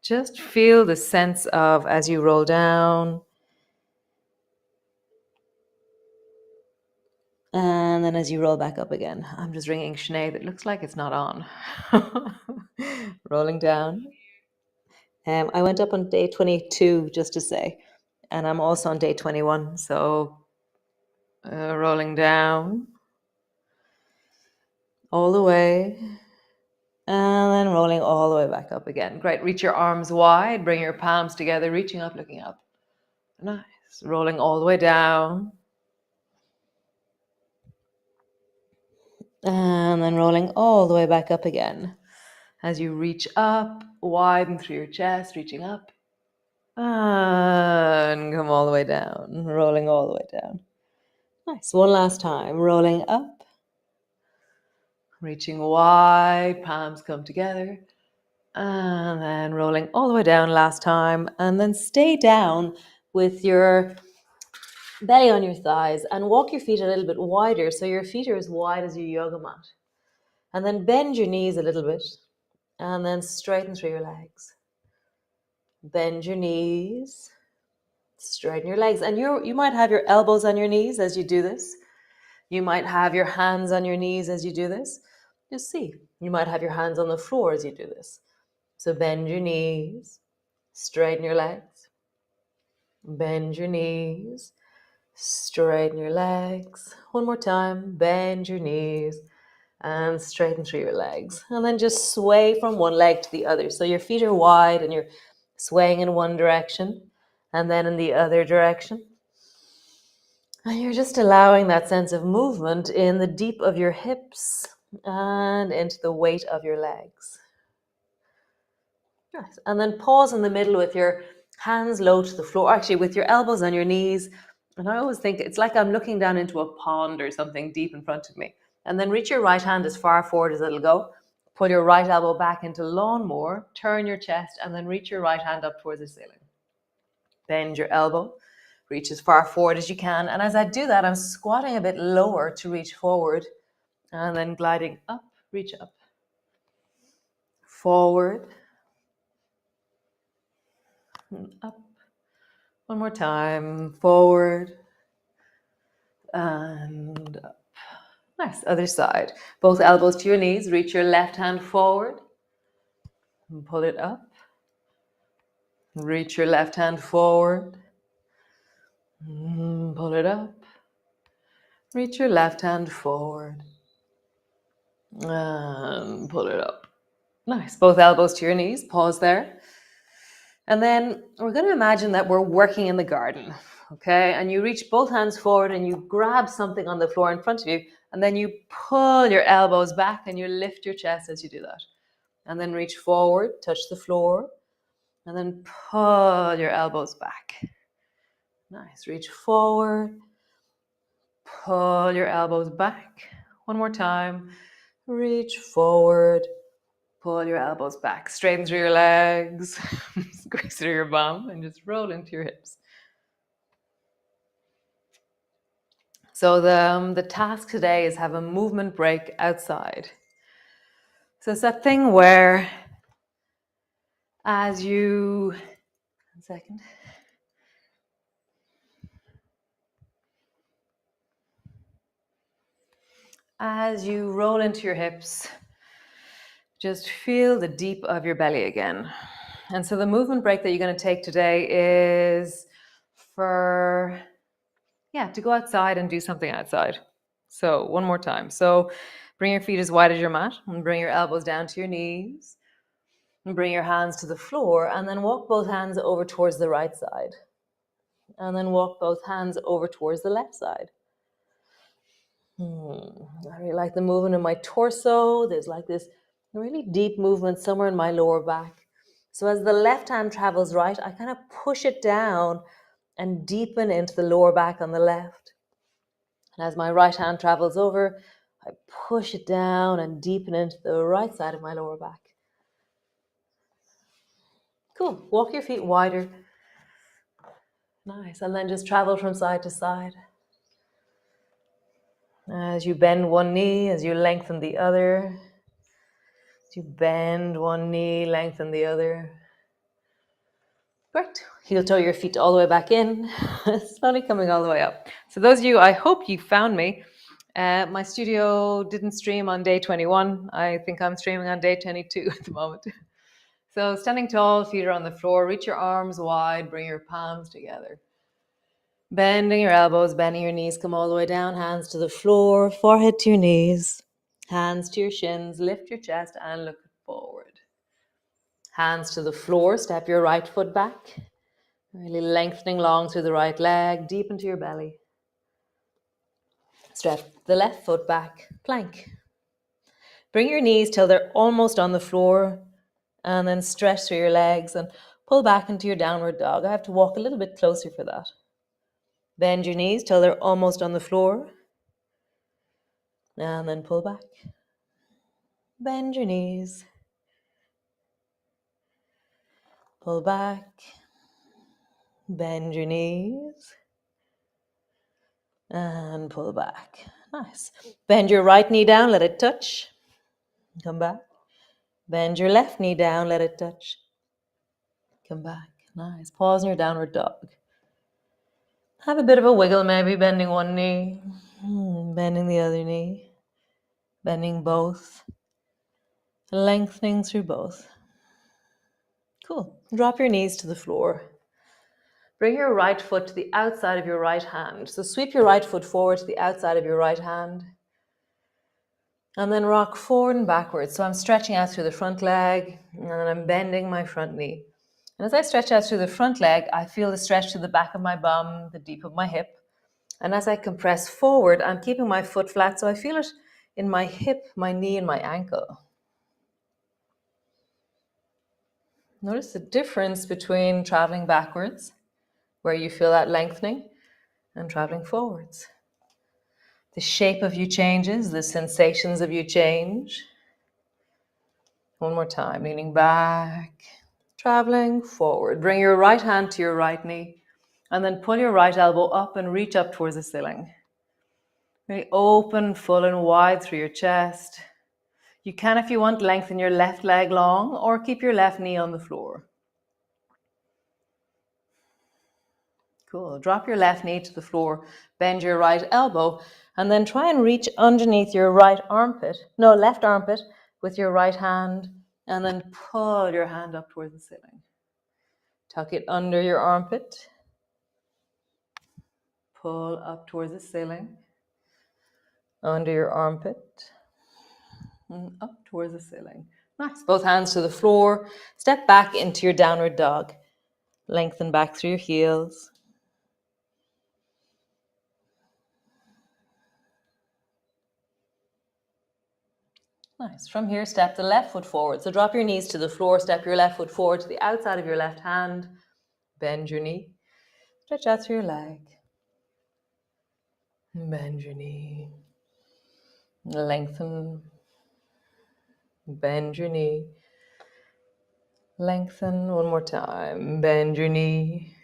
Just feel the sense of as you roll down. And then as you roll back up again. I'm just ringing Sinead. It looks like it's not on. Rolling down. I went up on day 22, just to say. And I'm also on day 21. So rolling down. All the way. And then rolling all the way back up again. Great. Reach your arms wide. Bring your palms together. Reaching up, looking up. Nice. Rolling all the way down. And then rolling all the way back up again. As you reach up, widen through your chest, reaching up. And come all the way down. Rolling all the way down. Nice. One last time. Rolling up. Reaching wide. Palms come together. And then rolling all the way down last time. And then stay down with your belly on your thighs and walk your feet a little bit wider so your feet are as wide as your yoga mat. And then bend your knees a little bit and then straighten through your legs. Bend your knees, straighten your legs. And you might have your elbows on your knees as you do this. You might have your hands on your knees as you do this. Just see. You might have your hands on the floor as you do this. So bend your knees, straighten your legs. Bend your knees, straighten your legs. One more time. Bend your knees and straighten through your legs. And then just sway from one leg to the other. So your feet are wide and you're swaying in one direction and then in the other direction. And you're just allowing that sense of movement in the deep of your hips and into the weight of your legs. Nice. And then pause in the middle with your hands low to the floor, actually with your elbows on your knees. And I always think it's like I'm looking down into a pond or something deep in front of me. And then reach your right hand as far forward as it'll go. Pull your right elbow back into lawnmower, turn your chest, and then reach your right hand up towards the ceiling. Bend your elbow, reach as far forward as you can. And as I do that, I'm squatting a bit lower to reach forward and then gliding up, reach up. Forward, up. One more time, forward and up. Nice, other side. Both elbows to your knees, reach your left hand forward and pull it up. Reach your left hand forward, pull it up. Reach your left hand forward and pull it up. Nice, both elbows to your knees, pause there. And then we're going to imagine that we're working in the garden, okay? And you reach both hands forward and you grab something on the floor in front of you, and then you pull your elbows back and you lift your chest as you do that. And then reach forward, touch the floor, and then pull your elbows back. Nice, reach forward, pull your elbows back. One more time, reach forward, pull your elbows back, straighten through your legs, squeeze through your bum, and just roll into your hips. So the task today is have a movement break outside. So it's that thing where as you, one second. As you roll into your hips, just feel the deep of your belly again. And so the movement break that you're going to take today is to go outside and do something outside. So one more time. So bring your feet as wide as your mat and bring your elbows down to your knees and bring your hands to the floor and then walk both hands over towards the right side. And then walk both hands over towards the left side. I really like the movement in my torso. There's like this really deep movement somewhere in my lower back. So as the left hand travels right, I kind of push it down and deepen into the lower back on the left. And as my right hand travels over, I push it down and deepen into the right side of my lower back. Cool. Walk your feet wider. Nice. And then just travel from side to side. As you bend one knee, as you lengthen the other. As you bend one knee, lengthen the other. Great. Heel toe your feet all the way back in, slowly coming all the way up. So those of you, I hope you found me. My studio didn't stream on day 21. I think I'm streaming on day 22 at the moment. So standing tall, feet are on the floor, reach your arms wide, bring your palms together. Bending your elbows, bending your knees, come all the way down, hands to the floor, forehead to your knees, hands to your shins, lift your chest and look forward. Hands to the floor, step your right foot back, really lengthening long through the right leg, deep into your belly. Step the left foot back, plank. Bring your knees till they're almost on the floor, and then stretch through your legs and pull back into your downward dog. I have to walk a little bit closer for that. Bend your knees till they're almost on the floor, and then pull back. Bend your knees. Pull back. Bend your knees. And pull back. Nice. Bend your right knee down, let it touch. Come back. Bend your left knee down, let it touch. Come back. Nice. Pause in your downward dog. Have a bit of a wiggle, maybe bending one knee, bending the other knee, bending both, lengthening through both. Cool. Drop your knees to the floor. Bring your right foot to the outside of your right hand. So sweep your right foot forward to the outside of your right hand. And then rock forward and backwards. So I'm stretching out through the front leg, and then I'm bending my front knee. And as I stretch out through the front leg, I feel the stretch to the back of my bum, the deep of my hip. And as I compress forward, I'm keeping my foot flat, so I feel it in my hip, my knee, and my ankle. Notice the difference between traveling backwards, where you feel that lengthening, and traveling forwards. The shape of you changes, the sensations of you change. One more time, leaning back, traveling forward. Bring your right hand to your right knee, and then pull your right elbow up and reach up towards the ceiling. Really open, full and wide through your chest. You can, if you want, lengthen your left leg long or keep your left knee on the floor. Cool. Drop your left knee to the floor, bend your right elbow, and then try and reach underneath your left armpit with your right hand, and then pull your hand up towards the ceiling. Tuck it under your armpit. Pull up towards the ceiling. Under your armpit. And up towards the ceiling. Nice. Both hands to the floor. Step back into your downward dog. Lengthen back through your heels. Nice. From here, step the left foot forward. So drop your knees to the floor. Step your left foot forward to the outside of your left hand. Bend your knee. Stretch out through your leg. Bend your knee. Lengthen. Bend your knee. Lengthen. One more time. Bend your knee.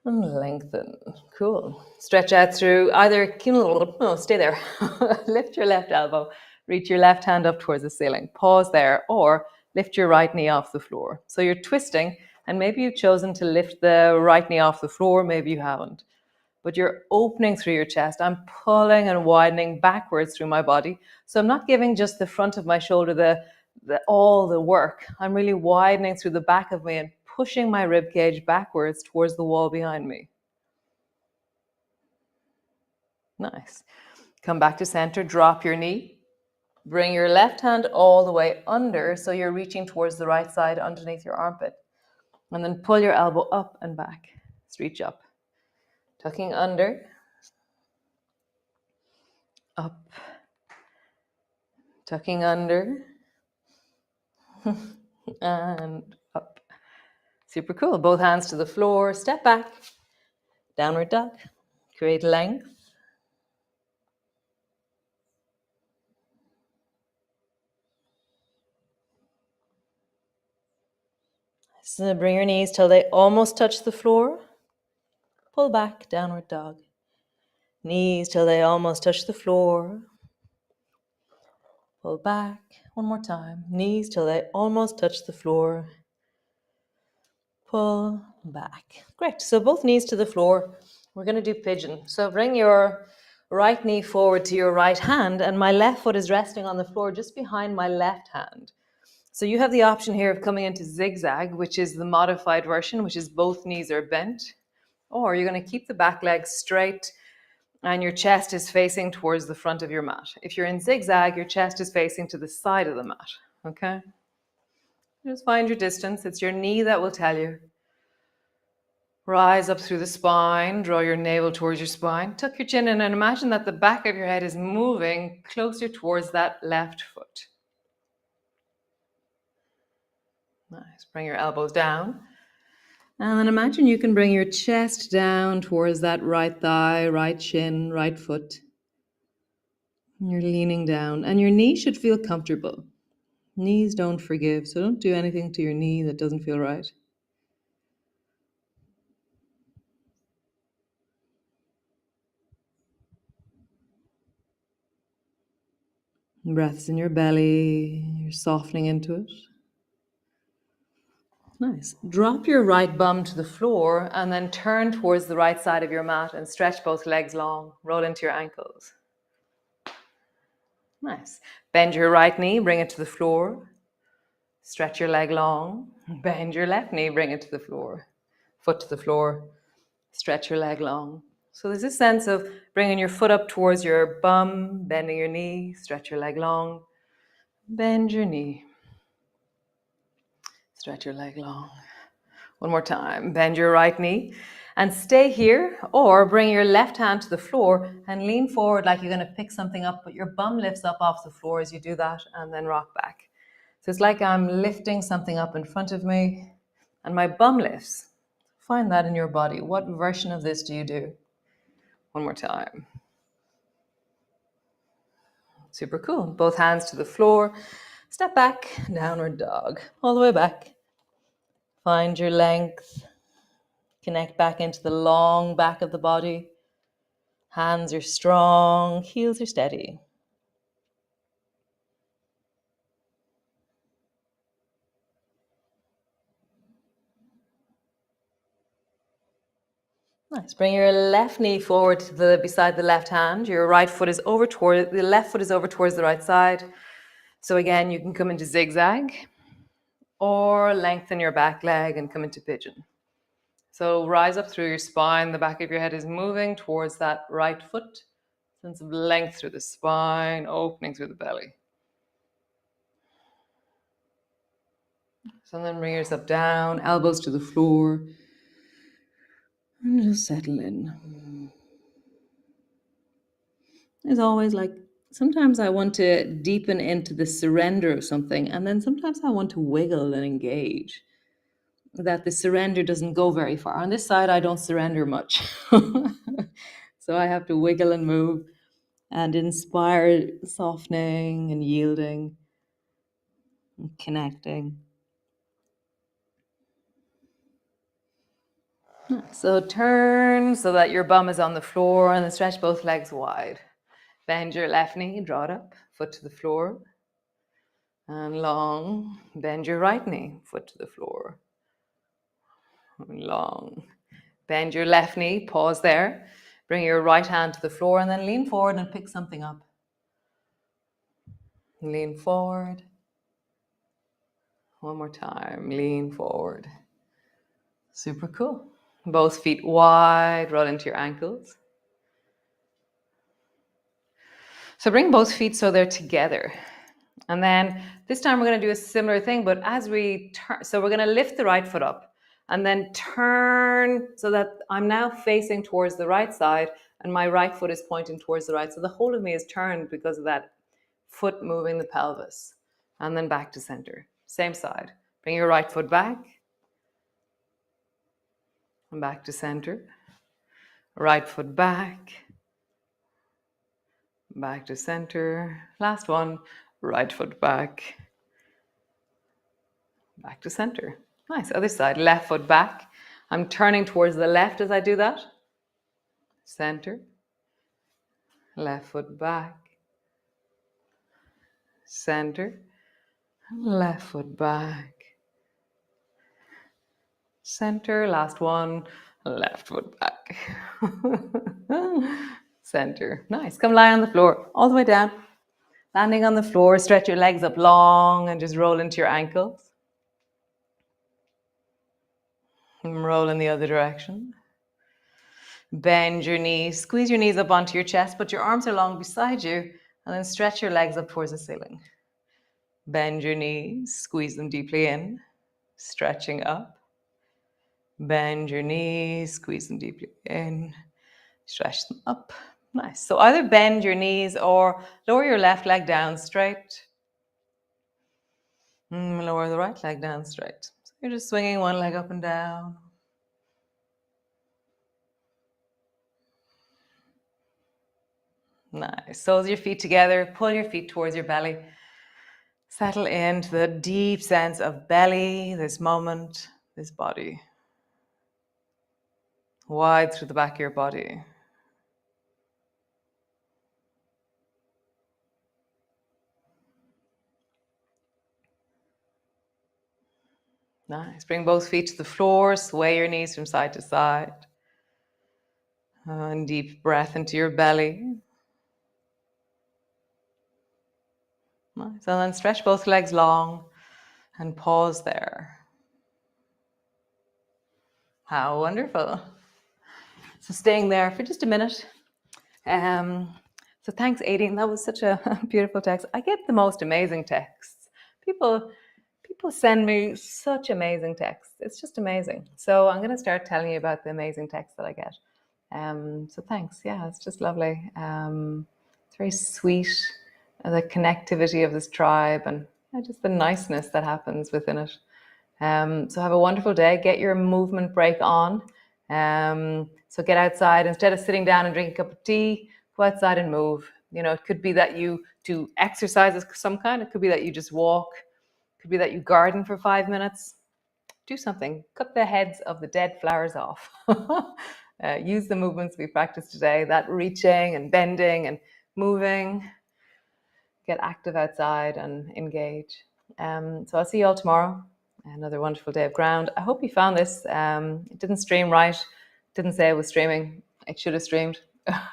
And lengthen. Cool. Stretch out through either, no, stay there. Lift your left elbow. Reach your left hand up towards the ceiling. Pause there, or lift your right knee off the floor. So you're twisting, and maybe you've chosen to lift the right knee off the floor, maybe you haven't. But you're opening through your chest. I'm pulling and widening backwards through my body. So I'm not giving just the front of my shoulder all the work. I'm really widening through the back of me and pushing my rib cage backwards towards the wall behind me. Nice. Come back to center, drop your knee. Bring your left hand all the way under, so you're reaching towards the right side underneath your armpit. And then pull your elbow up and back. Let's reach up. Tucking under. Up. Tucking under. And up. Super cool. Both hands to the floor. Step back. Downward dog. Create length. So bring your knees till they almost touch the floor. Pull back, downward dog. Knees till they almost touch the floor. Pull back. One more time. Knees till they almost touch the floor. pull, back. Great. So both knees to the floor. We're going to do pigeon. So bring your right knee forward to your right hand, and my left foot is resting on the floor just behind my left hand. So you have the option here of coming into zigzag, which is the modified version, which is both knees are bent, or you're going to keep the back leg straight and your chest is facing towards the front of your mat. If you're in zigzag, your chest is facing to the side of the mat, okay? Just find your distance. It's your knee that will tell you. Rise up through the spine, draw your navel towards your spine, tuck your chin in, and imagine that the back of your head is moving closer towards that left foot. Nice. Bring your elbows down. And then imagine you can bring your chest down towards that right thigh, right shin, right foot. You're leaning down, and your knee should feel comfortable. Knees don't forgive, so don't do anything to your knee that doesn't feel right. Breaths in your belly, you're softening into it. Nice. Drop your right bum to the floor and then turn towards the right side of your mat and stretch both legs long. Roll into your ankles. Nice. Bend your right knee, bring it to the floor. Stretch your leg long. Bend your left knee, bring it to the floor. Foot to the floor. Stretch your leg long. So there's this sense of bringing your foot up towards your bum, bending your knee, stretch your leg long. Bend your knee. Stretch your leg long. One more time. Bend your right knee and stay here, or bring your left hand to the floor and lean forward like you're going to pick something up, but your bum lifts up off the floor as you do that, and then rock back. So it's like I'm lifting something up in front of me and my bum lifts. Find that in your body. What version of this do you do? One more time. Super cool. Both hands to the floor. Step back, downward dog, all the way back. Find your length. Connect back into the long back of the body. Hands are strong, heels are steady. Nice. Bring your left knee forward to beside the left hand. Your right foot is over toward the left foot is over towards the right side. So again, you can come into zigzag or lengthen your back leg and come into pigeon. So rise up through your spine. The back of your head is moving towards that right foot. Sense of length through the spine, opening through the belly. So then bring yourself down, elbows to the floor, and just settle in. As always, like sometimes I want to deepen into the surrender of something, and then sometimes I want to wiggle and engage. That the surrender doesn't go very far. On this side, I don't surrender much. So I have to wiggle and move and inspire softening and yielding and connecting. So turn so that your bum is on the floor and then stretch both legs wide. Bend your left knee, draw it up, foot to the floor. And long. Bend your right knee, foot to the floor. And long. Bend your left knee, pause there. Bring your right hand to the floor and then lean forward and pick something up. Lean forward. One more time, lean forward. Super cool. Both feet wide, roll into your ankles. So bring both feet so they're together. And then this time we're going to do a similar thing, but as we turn, so we're going to lift the right foot up and then turn so that I'm now facing towards the right side and my right foot is pointing towards the right. So the whole of me is turned because of that foot moving the pelvis. And then back to center. Same side. Bring your right foot back and back to center. Right foot back to center. Last one. Right foot back to center. Nice. Other side. Left foot back. I'm turning towards the left as I do that. Center. Left foot back. Center. Left foot back. center, last one, left foot back. Center. Nice. Come lie on the floor, all the way down. Landing on the floor, stretch your legs up long and just roll into your ankles. And roll in the other direction. Bend your knees, squeeze your knees up onto your chest, put your arms along beside you, and then stretch your legs up towards the ceiling. Bend your knees, squeeze them deeply in, stretching up. Bend your knees, squeeze them deeply in, stretch them up. Nice. So either bend your knees or lower your left leg down straight. Lower the right leg down straight. So you're just swinging one leg up and down. Nice. Soles of your feet together. Pull your feet towards your belly. Settle into the deep sense of belly, this moment, this body. Wide through the back of your body. Nice. Bring both feet to the floor. Sway your knees from side to side. And deep breath into your belly. Nice. And then stretch both legs long and pause there. How wonderful. So staying there for just a minute. So thanks, Aideen. That was such a beautiful text. I get the most amazing texts. People send me such amazing texts. It's just amazing. So I'm going to start telling you about the amazing texts that I get. So thanks. Yeah, it's just lovely. It's very sweet, the connectivity of this tribe and just the niceness that happens within it. So have a wonderful day. Get your movement break on. So get outside. Instead of sitting down and drinking a cup of tea, go outside and move. You know, it could be that you do exercises of some kind. It could be that you just walk. It could be that you garden for 5 minutes. Do something. Cut the heads of the dead flowers off. Use the movements we practiced today, that reaching and bending and moving. Get active outside and engage. So I'll see you all tomorrow. Another wonderful day of ground. I hope you found this. It didn't stream right. It didn't say it was streaming. It should have streamed.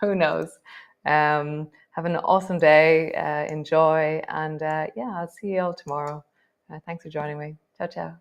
Who knows? Have an awesome day. Enjoy. And yeah, I'll see you all tomorrow. Thanks for joining me. Ciao, ciao.